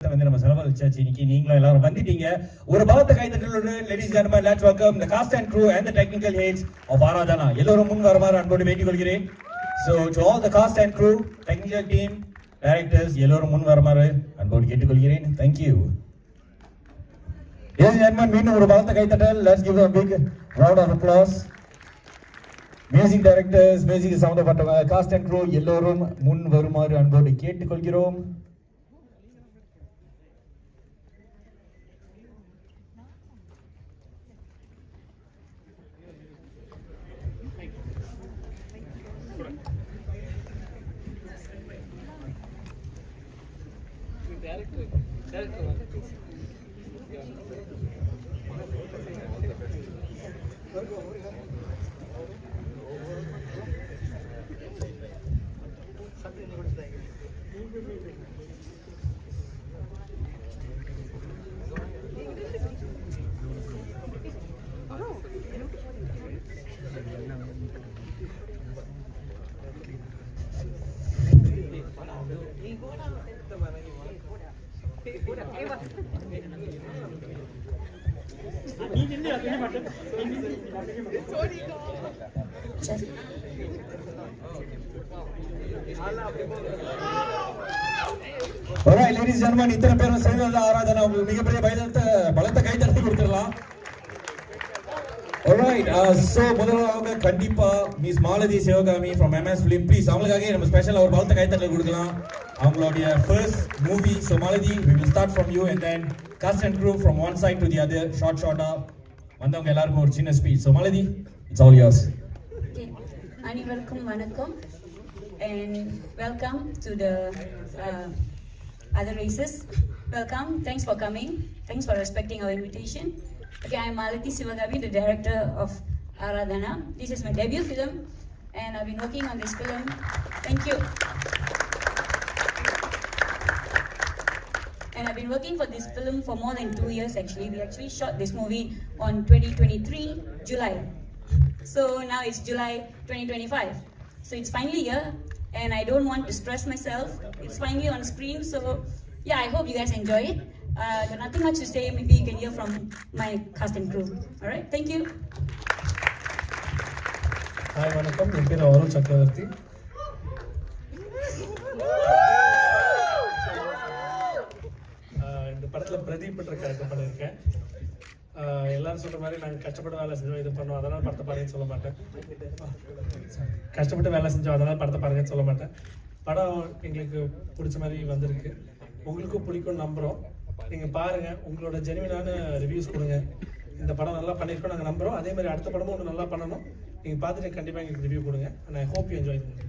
வந்து நம்ம செலவழிச்சாச்சு. இன்னைக்கு நீங்களும் எல்லாரும் வந்துட்டீங்க. ஒரு பலத்த கைதட்டலுடன் ladies and gentlemen, let's welcome the cast and crew and the technical heads of Aradhana. எல்லோரும் முன் வருமாறு அன்போடு வேண்டிக் கொள்கிறேன். So to all the cast and crew, technical team, directors, எல்லோரும் முன் வருமாறு அன்போடு கேட்டுக்கொள்கிறேன். Thank you. Ladies and gentlemen, மீண்டும் ஒரு பலத்த கைதட்டல். Let's give them a big round of applause. Music directors, music சம்பந்தப்பட்டவங்க, cast and crew எல்லோரும் முன் வருமாறு அன்போடு கேட்டுக்கொள்கிறோம். Alright, ladies and gentlemen, இத்தனை பேரும் சேர்ந்து ஆராதனா உங்களுக்கு மிகப்பெரிய பலத்த கைதட்டி கொடுத்துடலாம். Alright, so முதலாவது கண்டிப்பா miss Malathi Sivakami from MS Film, please அவங்களுக்காக நம்ம ஸ்பெஷலா ஒரு பலத்த கைதட்டல் கொடுக்கலாம். அவங்களுடைய first movie. So Maladi, we will start from you and then cast and crew from one side to the other, short வந்தவங்க எல்லாருக்கும் ஒரு சின்ன speech. So Maladi, it's all yours. Okay, அனைவருக்கும் வணக்கம் and welcome to the other races. Welcome, thanks for coming, thanks for respecting our invitation. Okay, I am Malati Sivagavi, the director of Aradhana. This is my debut film and I've been working on this film. Thank you. And I've been working for this film for more than 2 years actually. We actually shot this movie on 2023 July. So now it's July 2025. So it's finally here and I don't want to stress myself. It's finally on screen, so yeah, I hope you guys enjoy it. Got nothing much to say, maybe you can hear from my cast and crew. Alright, thank you. Hi, வணக்கம். என் பேர் அருண் சக்கரவர்த்தி. இந்த படத்தில் பிரதீப் என்ற character பண்ணியிருக்கேன். எல்லாரும் சொல்கிற மாதிரி நாங்கள் கஷ்டப்பட்டு வேலை செஞ்சோம், இது பண்ணோம், அதனால் படத்தை பாருங்கன்னு சொல்ல மாட்டேன். கஷ்டப்பட்டு வேலை செஞ்சோம், அதனால் படத்தை பாருங்கன்னு சொல்ல மாட்டேன். படம் எங்களுக்கு பிடிச்ச மாதிரி வந்திருக்கு, உங்களுக்கும் பிடிக்கும்னு நம்புகிறோம். நீங்கள் பாருங்கள், உங்களோட ஜெனுவினான ரிவ்யூஸ் கொடுங்க. இந்த படம் நல்லா பண்ணியிருக்கோம் நாங்கள் நம்புகிறோம். அதே மாதிரி அடுத்த படமும் ஒன்று நல்லா பண்ணணும். நீங்கள் பார்த்துட்டு கண்டிப்பாக எங்களுக்கு ரிவ்யூ கொடுங்க. And I hope you enjoy பண்ணுங்க.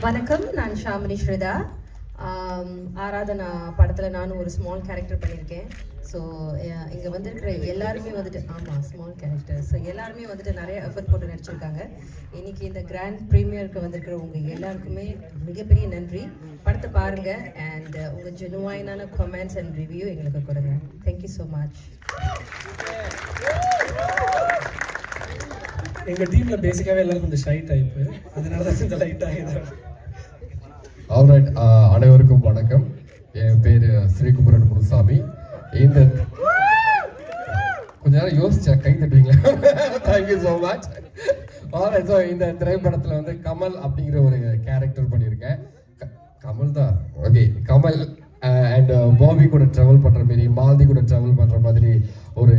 வணக்கம், நான் ஷாமினி ஸ்ரீதா. ஆராதனா படத்தில் நானும் ஒரு ஸ்மால் கேரக்டர் பண்ணியிருக்கேன். ஸோ இங்கே வந்திருக்கிற எல்லாருமே வந்துட்டு ஸ்மால் கேரக்டர். ஸோ எல்லாருமே வந்துட்டு நிறைய எஃபர்ட் போட்டு நடிச்சிருக்காங்க. இன்னைக்கு இந்த கிராண்ட் ப்ரீமியருக்கு வந்திருக்கிற உங்கள் எல்லாருக்குமே மிகப்பெரிய நன்றி. படத்தை பாருங்கள் அண்ட் உங்கள் ஜெனுவைனான கமெண்ட்ஸ் அண்ட் ரிவ்யூ எங்களுக்கு கொடுங்க. Thank you so much. எங்கள் டீமில் பேசிக்காகவே எல்லாரும் கொஞ்சம் ஷை டைப்பு, அதனால தான் இந்த லைட்டாக. ஆல்ரைட், அனைவருக்கும் வணக்கம். என் பேர் ஸ்ரீகுமரன் முனுசாமி. இந்த கொஞ்ச நேரம் யோசிச்சேன், கை தட்டுவீங்களா? Thank you so much. Alright, so இந்த திரைப்படத்தில் வந்து கமல் அப்படிங்கிற ஒரு கேரக்டர் பண்ணியிருக்கேன். கமல் தான், ஓகே. கமல் அண்ட் பாபி கூட ட்ராவல் பண்ணுற மாதிரி, மாலதி கூட ட்ராவல் பண்ணுற மாதிரி ஒரு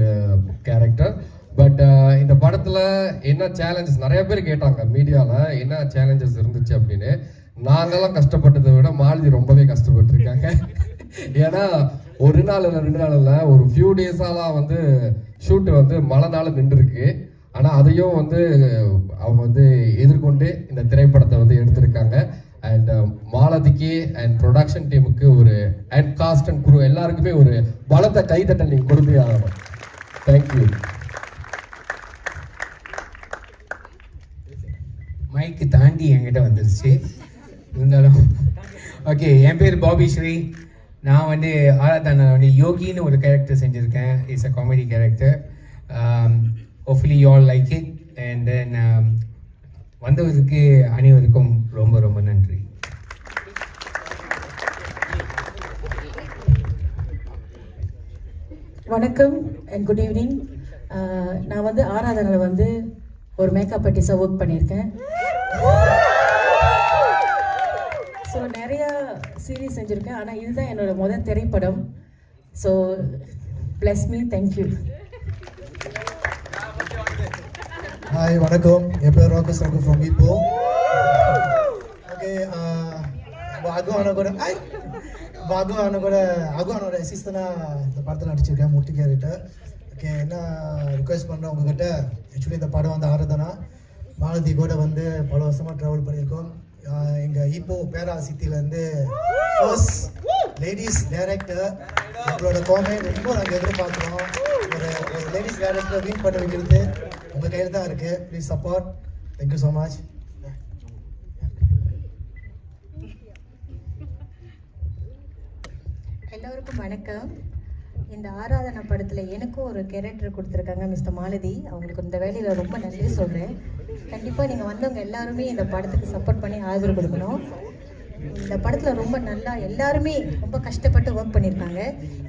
கேரக்டர். பட் இந்த படத்தில் என்ன சேலஞ்சஸ், நிறைய பேர் கேட்டாங்க மீடியாவில் என்ன சேலஞ்சஸ் இருந்துச்சு அப்படின்னு. நாங்கெல்லாம் கஷ்டப்பட்டதை விட மாலதி ரொம்பவே கஷ்டப்பட்டுருக்காங்க. ஏன்னா ஒரு நாள் இல்லை, 2 நாள் இல்லை, ஒரு ஃபியூ டேஸாலாம் வந்து ஷூட்டு வந்து மழைனால நின்றுருக்கு. ஆனால் அதையும் வந்து அவங்க வந்து எதிர்கொண்டு இந்த திரைப்படத்தை வந்து எடுத்திருக்காங்க. அண்ட் மாலதிக்கு அண்ட் ப்ரொடக்ஷன் டீமுக்கு ஒரு அண்ட் காஸ்ட் அண்ட் குரூ எல்லாருக்குமே ஒரு பலத்த கைத்தட்டல் நீங்கள் கொடுத்தே ஆகணும். தேங்க்யூ. மைக்கு தாண்டி என்கிட்ட வந்துருச்சு இருந்தாலும் ஓகே. என் பேர் பாபி ஸ்ரீ. நான் வந்து ஆராதனா வந்து யோகின்னு ஒரு கேரக்டர் செஞ்சுருக்கேன். It's a comedy character. Hopefully you all like it. And then வந்தவருக்கு அனைவருக்கும் ரொம்ப ரொம்ப நன்றி. வணக்கம் அண்ட் குட் ஈவினிங். நான் வந்து ஆராதனையில் வந்து ஒரு மேக்கப் ஆர்டிஸ்டாக ஒர்க் பண்ணியிருக்கேன். ஸோ நிறையா சீரீஸ் செஞ்சுருக்கேன். ஆனால் இதுதான் என்னோட முதல் திரைப்படம். So plus me, thank you. Hi வணக்கம், என் பேர் ராகஸ் ரகு ஃப்ரம் இப்போ. ஓகே, அகுவானோட அசிஸ்டனாக இந்த படத்தில் நடிச்சிருக்கேன், முட்டு கேரக்டர். ஓகே, என்ன ரிக்வெஸ்ட் பண்ணுறேன் உங்ககிட்ட, ஆக்சுவலி இந்த படம் வந்து ஆராதனா மாலதி கூட வந்து பல வருஷமாக ட்ராவல் பண்ணியிருக்கோம். எங்கள் இப்போ பேரா சிட்டிலேருந்து ஃபர்ஸ்ட் லேடிஸ் டைரக்டர். உங்களோட காமெண்ட் ரொம்ப நாங்கள் எதிர்பார்க்குறோம். ஒரு லேடிஸ் டைரக்டர் வின் பண்ண வைக்கிறது உங்கள் கையில் தான் இருக்குது. Please support. Thank you so much. எல்லோருக்கும் வணக்கம். இந்த ஆராதனா படத்தில் எனக்கும் ஒரு கேரக்டர் கொடுத்துருக்காங்க மிஸ்டர் மாலதி. அவங்களுக்கு இந்த வேலையில் ரொம்ப நன்றி சொல்கிறேன். கண்டிப்பாக நீங்கள் வந்தவங்க எல்லாருமே இந்த படத்துக்கு சப்போர்ட் பண்ணி ஆதரவு கொடுக்கணும். இந்த படத்தில் ரொம்ப நல்லா எல்லாருமே ரொம்ப கஷ்டப்பட்டு ஒர்க் பண்ணியிருக்காங்க.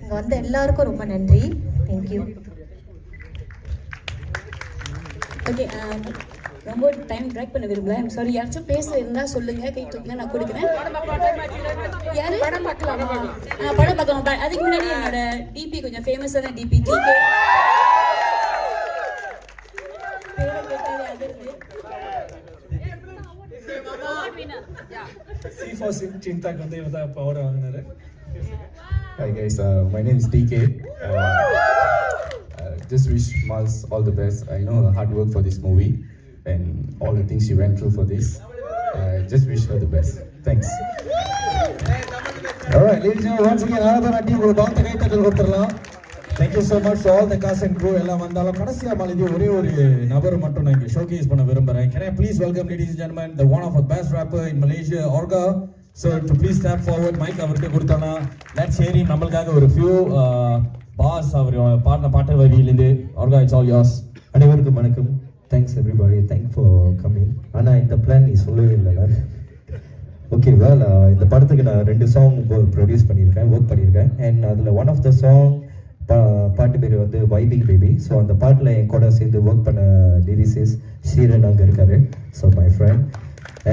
இங்கே வந்த எல்லாருக்கும் ரொம்ப நன்றி. தேங்க்யூ. ஓகே, ரொம்ப டைம் ட்ராக் பண்ண விரும்பல. I'm sorry. யாராச்சும் பேச இருந்தால் சொல்லுங்க, கை தூக்குங்க, நான் கொடுக்குறேன். யாரு படம் பார்க்கலாமா? படம் பார்க்கலாம். அதுக்கு முன்னாடி என்னோட டிபி கொஞ்சம் ஃபேமஸான டிபி ஜிகே சிந்தாக்கு வந்து இவர் தான் பவர் வாங்கினாரு. Hi guys, my name is DK. Just wish Mals all the best. I know hard work for this movie and all the things she went through for this. Just wish her the best. Thanks. Alright, ladies and gentlemen, once again, Aradhana team ஒரு பலத்த கைத்தட்டல் கொடுத்துடலாம். Thank you so much to all the cast and crew. எல்லாம் வந்தாலும் கடைசியா மாலதி ஒரே ஒரு நபர் மட்டும் நான் இங்க ஷோகேஸ் பண்ண விரும்புறேன். Can I please welcome, ladies and gentlemen, the one of the best rapper in Malaysia, Orga. So to please step forward, mic அவர்கிட்ட கொடுத்தோன்னா let's hear him. நம்மளுக்காக ஒரு few bars அவர் பாடின பாட்டு வரியிலிருந்து. Orga, it's all yours. அனைவருக்கும் வணக்கம். Thanks everybody. Thank for coming. ஆனா இந்த பிளான் நீ சொல்லவே இல்லைல. ஓகே, வெல் இந்த படத்துக்கு நான் 2 சாங் ப்ரொடியூஸ் பண்ணியிருக்கேன், ஒர்க் பண்ணியிருக்கேன். அண்ட் அதில் ஒன் ஆஃப் த சாங் பாட்டு பேர் வந்து வைபிங் பேபி. ஸோ அந்த பாட்டில் என் கூட சேர்ந்து ஒர்க் பண்ண லிரிசிஸ் ஷீரன் அங்கே இருக்காரு. ஸோ மை ஃப்ரெண்ட்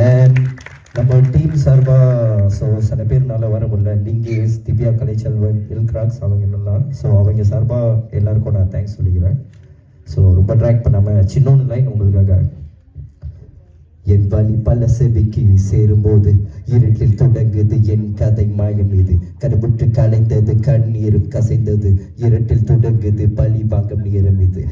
அண்ட் நம்ம டீம் சார்பாக ஸோ சில பேர்னால வர முடியல. லிங்கேஷ், திவ்யா கலைச்செல்வன், இல்க்ராக்ஸ் அவங்க என்னெல்லாம். ஸோ அவங்க சார்பாக எல்லாருக்கும் நான் தேங்க்ஸ் சொல்லிக்கிறேன். ஸோ ரொம்ப ட்ராக் பண்ணாமல் சின்னொன்று லைன் உங்களுக்காக. என் வழி பல செவிக்கு சேரும்போது இருட்டில் தொடங்குது என் கதை மாயம். இது கருவுற்று கலைந்தது, கண்ணீரும் கசைந்தது. இருட்டில் தொடங்குது பழி வாங்கும் நேரம் இது.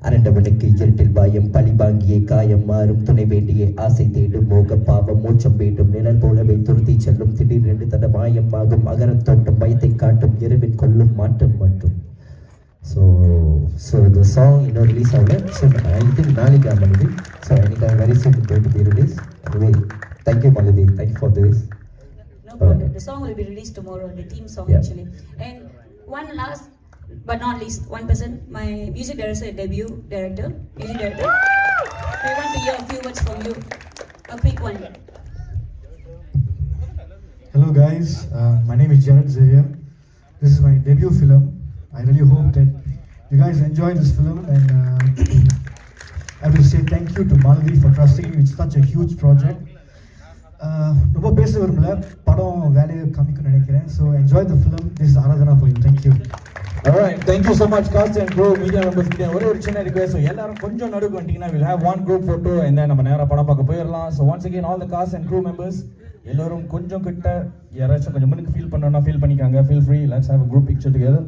அரண்டவனுக்கு இருட்டில் பாயம், பழி வாங்கியே காயம் மாறும். துணை வேண்டியே ஆசை தேடும், மோக பாவம் மோட்சம் வேண்டும். நிழல் போலவே துருத்தி செல்லும், திடீரென்று தட மாயம் ஆகும். அகரம் தோட்டம் பயத்தை காட்டும், இரவின் கொல்லும் மாற்றம் மட்டும். So the song release ஆகல. So I think நாளைக்கு ஆமாம். So anytime very soon going to be released. Anyway, thank you Maladi, thank you for this. No problem. The song will be released tomorrow, the team song actually. And one last but not least, one person, my music director, debut director, music director. I want to hear a few words from you. A quick one. Hello guys, my name is Jared Xavier. This is my debut film. I really hope that you guys enjoy this film, and I will say thank you to Maladi for trusting me with such a huge project. ரொம்ப பேச விரும்பல, படம் வேலையை காமிக்கணும்னு நினைக்கிறேன். So enjoy the film. This is Aradhana for you. Thank you. Alright, thank you so much cast and crew, media members. ஒரே ஒரு சின்ன request. எல்லாரும் கொஞ்சம் நடுவுக்கு வந்துட்டீங்கன்னா we'll have one group photo and then நம்ம நேரா படம் பார்க்க போயிடலாம். So once again all the cast and crew members, எல்லாரும் கொஞ்சம் கிட்ட யாராச்சும் கொஞ்சம் முன்னுக்கு ஃபீல் பண்ணனும்னா ஃபீல் பண்ணிக்காங்க. Feel free. Let's have a group picture together.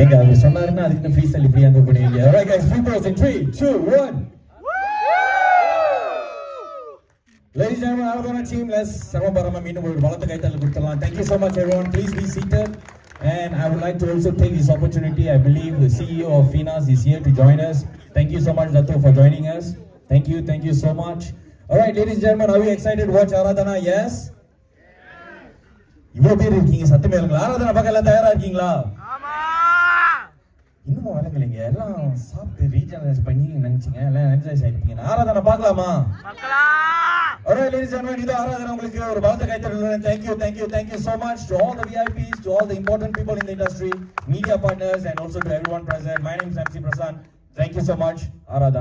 எங்க அவர் சொன்னாருன்னா அதுக்கு ஃப்ரீ ஸ்டைல் இப்படி அங்க பண்ணுவீங்க. Alright guys, free pose in 3, 2, 1. Ladies and gentlemen, Aradhana team, let's Sarvaparama மீண்டும் ஒரு பலத்த கைத்தட்டல் கொடுத்துடலாம். Thank you so much everyone. Please be seated. And I would like to also take this opportunity. I believe the CEO of Finas is here to join us. Thank you so much, Dato, for joining us. Thank you so much. All right, ladies and gentlemen, are we excited to watch Aradhana? Yes? இவ்வளோ பேர் இருக்கீங்க, சத்தமே இல்லைங்களா? ஆராதனா பார்க்க எல்லாம் தயாரா இருக்கீங்களா? இன்னும் விளங்கலைங்க, எல்லாம் சாப்பிட்டு ரீஜனலைஸ் பண்ணி நினைச்சீங்க, எல்லாம் எனர்ஜைஸ் ஆயிருப்பீங்க. ஆராதனா பார்க்கலாமா? Alright, ladies and gentlemen, இது ஆராதனா உங்களுக்கு ஒரு பலத்த கைத்தட்டல். Thank you so much to all the VIPs, to all the important people in the industry, media partners, and also to everyone present. My name is MC Prasan. Thank you so much, Aradhana.